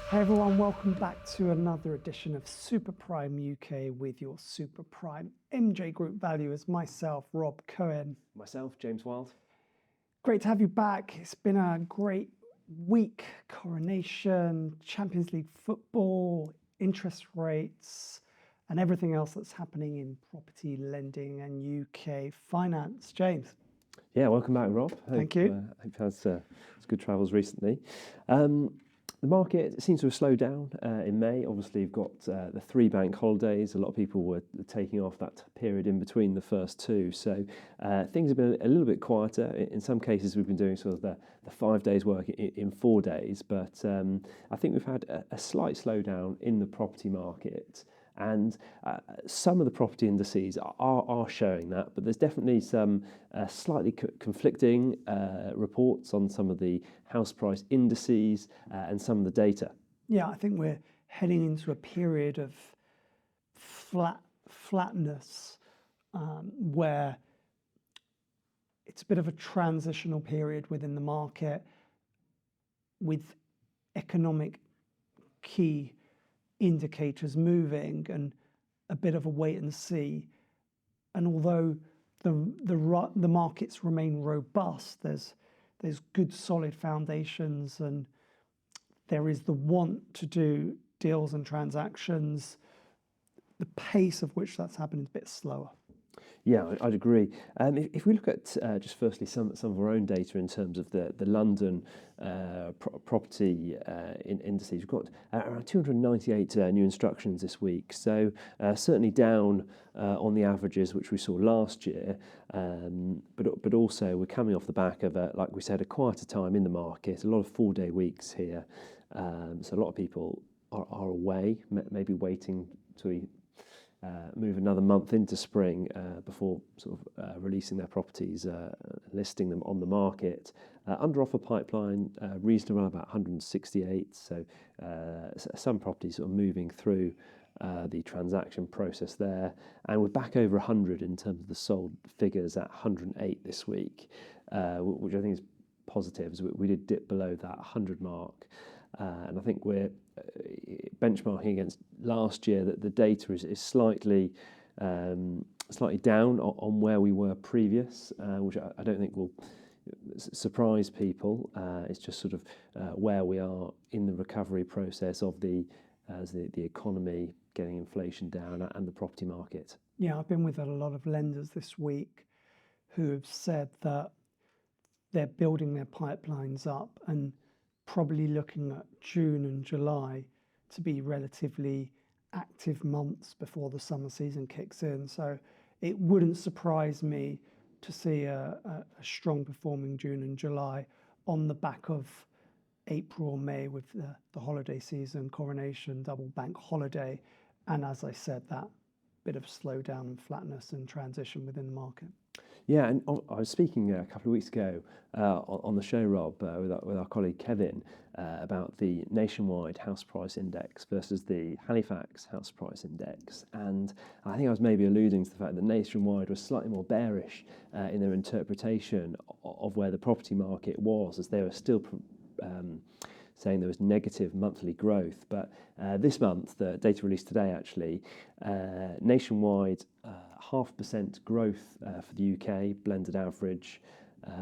Hey everyone, welcome back to another edition of Super Prime UK with your Super Prime MJ Group valuers, myself, Rob Cohen. Myself, James Wild. Great to have you back. It's been a great week. Coronation, Champions League football, interest rates, and everything else that's happening in property lending and UK finance. James. Yeah, welcome back, Rob. Thank you. Hope you've had some good travels recently. The market seems to have slowed down in May. Obviously, you've got the 3 bank holidays. A lot of people were taking off that period in between the first 2. So things have been a little bit quieter. In some cases, we've been doing sort of the 5 days work in 4 days. But I think we've had a slight slowdown in the property market. And some of the property indices are showing that, but there's definitely some slightly conflicting reports on some of the house price indices and some of the data. Yeah, I think we're heading into a period of flatness where it's a bit of a transitional period within the market with economic key indicators moving and a bit of a wait and see. And although the markets remain robust, there's good solid foundations and there is the want to do deals and transactions. The pace of which that's happening is a bit slower. Yeah, I'd agree. If we look at just firstly some of our own data in terms of the London property indices, we've got around 298 new instructions this week. So certainly down on the averages which we saw last year, but also we're coming off the back of like we said, a quieter time in the market. A lot of 4-day weeks here, so a lot of people are away, maybe waiting to move another month into spring before sort of releasing their properties, listing them on the market. Under offer pipeline, reasonable, about 168. So some properties sort of moving through the transaction process there. And we're back over 100 in terms of the sold figures at 108 this week, which I think is positive. So we did dip below that 100 mark. And I think we're benchmarking against last year that the data is slightly down on where we were previous, which I don't think will surprise people. It's just sort of where we are in the recovery process of the economy getting inflation down and the property market. Yeah, I've been with a lot of lenders this week who have said that they're building their pipelines up and probably looking at June and July to be relatively active months before the summer season kicks in. So it wouldn't surprise me to see a strong performing June and July on the back of April or May with the holiday season, coronation, double bank holiday. And as I said, that bit of slowdown and flatness and transition within the market. Yeah, and I was speaking a couple of weeks ago on the show, Rob, with our colleague Kevin, about the nationwide house price index versus the Halifax house price index. And I think I was maybe alluding to the fact that nationwide was slightly more bearish in their interpretation of where the property market was, as they were still saying there was negative monthly growth. But this month, the data released today actually, nationwide 0.5% growth for the UK, blended average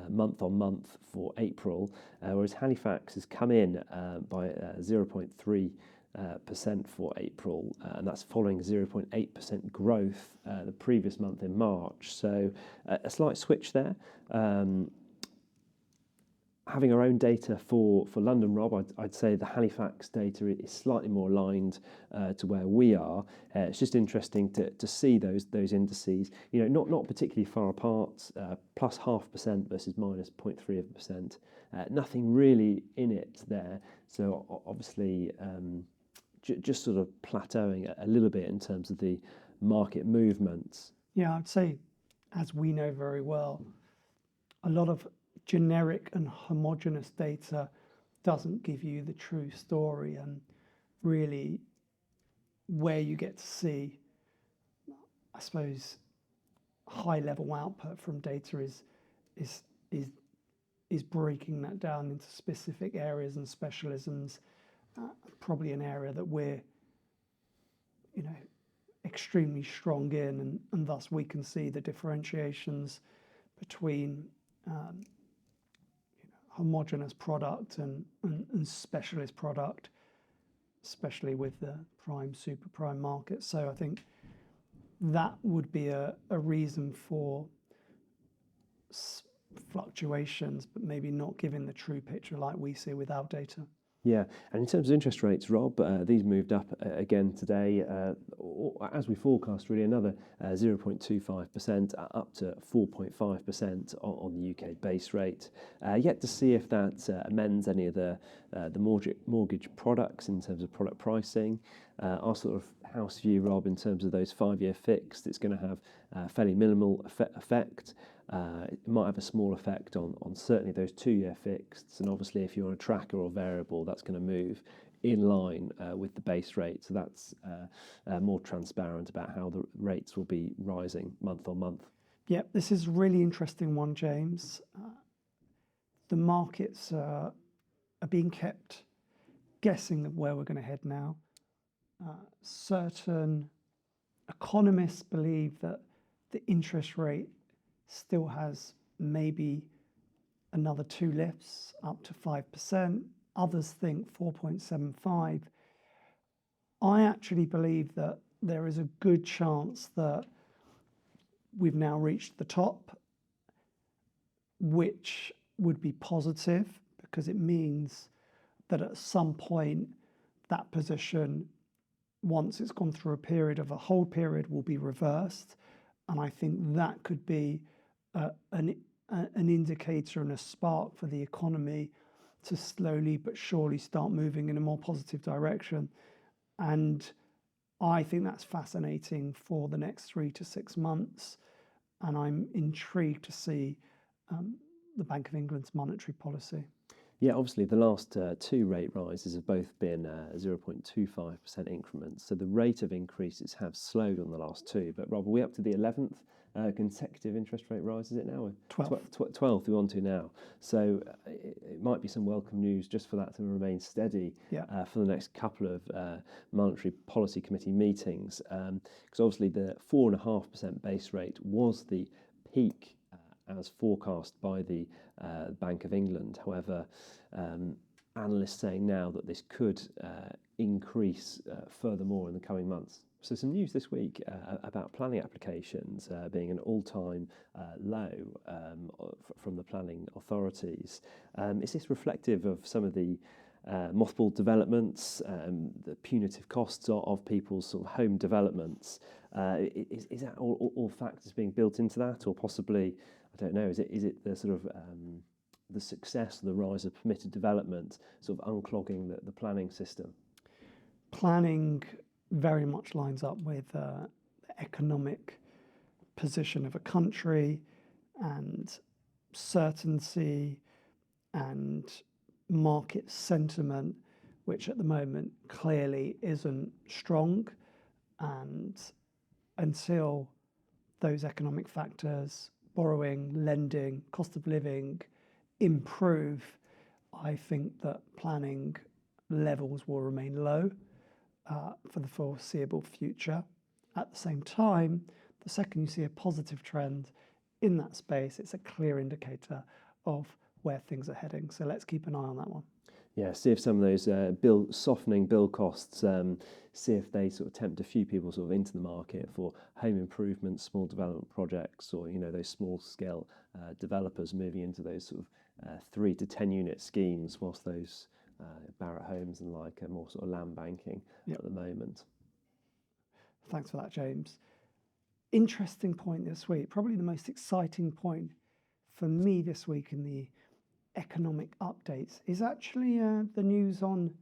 month on month for April, whereas Halifax has come in by 0.3% for April, and that's following 0.8% growth the previous month in March. So a slight switch there. Having our own data for London, Rob, I'd say the Halifax data is slightly more aligned to where we are. It's just interesting to see those indices, not particularly far apart, plus 0.5% versus minus 0.3%. Nothing really in it there. So obviously, just sort of plateauing a little bit in terms of the market movements. Yeah, I'd say, as we know very well, a lot of generic and homogeneous data doesn't give you the true story, and really where you get to see, I suppose, high level output from data is breaking that down into specific areas and specialisms probably an area that we're, you know, extremely strong in, and thus we can see the differentiations between homogeneous product and specialist product, especially with the prime, super prime market. So I think that would be a reason for fluctuations, but maybe not giving the true picture like we see with our data. Yeah, and in terms of interest rates, Rob, these moved up again today, as we forecast, really another 0.25% up to 4.5% on the UK base rate. Yet to see if that amends any of the mortgage products in terms of product pricing. Our sort of house view, Rob, in terms of those 5-year fixed, it's going to have fairly minimal effect. It might have a small effect on certainly those 2-year fixeds, and obviously if you're on a tracker or variable, that's going to move in line with the base rate. So that's more transparent about how the rates will be rising month on month. Yeah, this is a really interesting one, James. The markets are being kept guessing at where we're going to head now. Certain economists believe that the interest rate still has maybe another 2 lifts up to 5%. Others think 4.75. I actually believe that there is a good chance that we've now reached the top, which would be positive because it means that at some point that position, once it's gone through a period of a hold period, will be reversed. And I think that could be an indicator and a spark for the economy to slowly but surely start moving in a more positive direction. And I think that's fascinating for the next 3 to 6 months. And I'm intrigued to see the Bank of England's monetary policy. Yeah, obviously the last 2 rate rises have both been 0.25% increments. So the rate of increases have slowed on the last 2. But Rob, are we up to the 11th consecutive interest rate rise, is it now? 12th we're on to now. So it might be some welcome news just for that to remain steady for the next couple of monetary policy committee meetings. Because obviously the 4.5% base rate was the peak as forecast by the Bank of England. However, analysts saying now that this could increase furthermore in the coming months. So some news this week about planning applications being an all-time low from the planning authorities. Is this reflective of some of the mothballed developments, the punitive costs of people's sort of home developments? Is that all factors being built into that, or possibly, I don't know, is it the sort of the success, the rise of permitted development, sort of unclogging the planning system? Planning very much lines up with the economic position of a country and certainty and market sentiment, which at the moment clearly isn't strong. And until those economic factors, borrowing, lending, cost of living, improve, I think that planning levels will remain low for the foreseeable future. At the same time, the second you see a positive trend in that space, it's a clear indicator of where things are heading. So let's keep an eye on that one. Yeah, see if some of those softening bill costs, see if they sort of tempt a few people sort of into the market for home improvements, small development projects, or those small scale developers moving into those sort of 3 to 10 unit schemes, whilst those Barratt Homes and like are more sort of land banking at the moment. Thanks for that, James. Interesting point this week, probably the most exciting point for me this week in the economic updates is actually the news on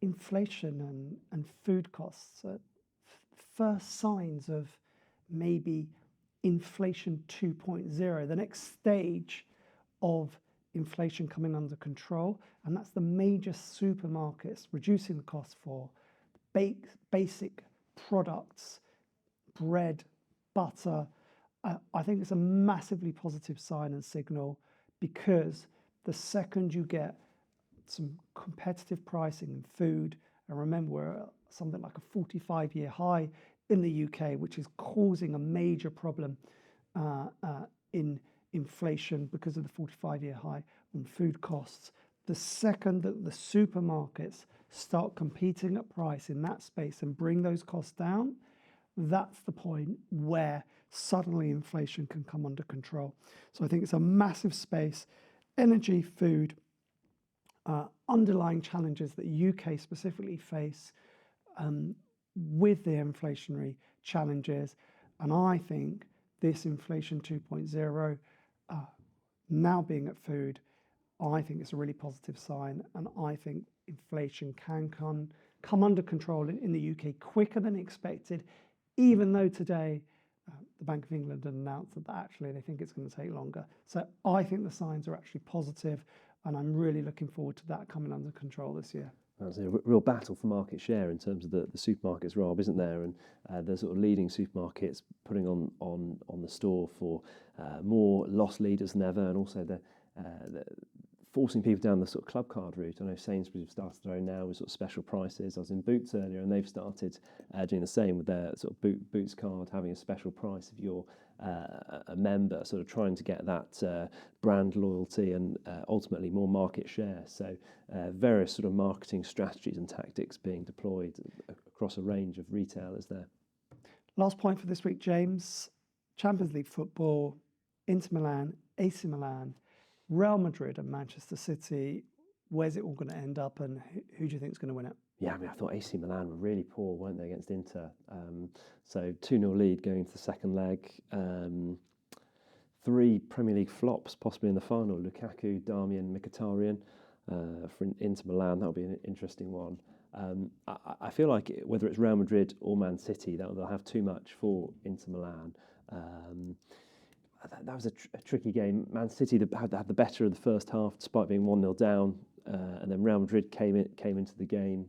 inflation and food costs. First signs of maybe inflation 2.0, the next stage of inflation coming under control, and that's the major supermarkets reducing the cost for basic products, bread, butter. I think it's a massively positive sign and signal, because the second you get some competitive pricing in food. And remember, we're at something like a 45-year high in the UK, which is causing a major problem in inflation because of the 45-year high on food costs. The second that the supermarkets start competing at price in that space and bring those costs down, that's the point where suddenly inflation can come under control. So I think it's a massive space. Energy, food, underlying challenges that UK specifically face with the inflationary challenges. And I think this inflation 2.0 now being at food, I think it's a really positive sign. And I think inflation can come under control in the UK quicker than expected, even though today the Bank of England had announced that actually they think it's going to take longer. So I think the signs are actually positive, and I'm really looking forward to that coming under control this year. There's a real battle for market share in terms of the supermarkets, Rob, isn't there? And the sort of leading supermarkets putting on the store for more loss leaders than ever, and also the forcing people down the sort of club card route. I know Sainsbury's have started their own now with sort of special prices. I was in Boots earlier, and they've started doing the same with their sort of Boots card, having a special price if you're a member, sort of trying to get that brand loyalty and ultimately more market share. So various sort of marketing strategies and tactics being deployed across a range of retailers there. Last point for this week, James. Champions League football, Inter Milan, AC Milan, Real Madrid and Manchester City. Where's it all going to end up, and who do you think is going to win it? Yeah, I mean, I thought AC Milan were really poor, weren't they, against Inter? So 2-0 lead going into the second leg. 3 Premier League flops possibly in the final. Lukaku, Darmian, Mkhitaryan for Inter Milan. That'll be an interesting one. I feel like whether it's Real Madrid or Man City, they'll have too much for Inter Milan. That was a tricky game. Man City had the better of the first half despite being 1-0 down, and then Real Madrid came into the game,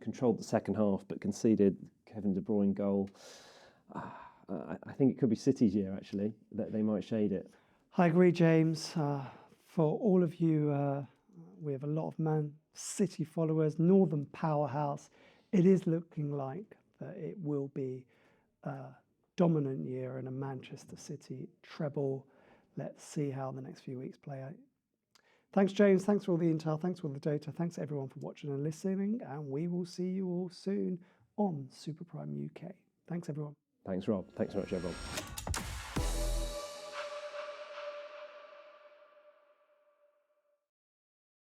controlled the second half but conceded Kevin De Bruyne goal. I think it could be City's year actually, that they might shade it. I agree, James. For all of you, we have a lot of Man City followers, Northern powerhouse. It is looking like that it will be dominant year in a Manchester City treble. Let's see how the next few weeks play out. Thanks, James. Thanks for all the intel. Thanks for all the data. Thanks everyone for watching and listening. And we will see you all soon on Super Prime UK. Thanks, everyone. Thanks, Rob. Thanks so much, everyone.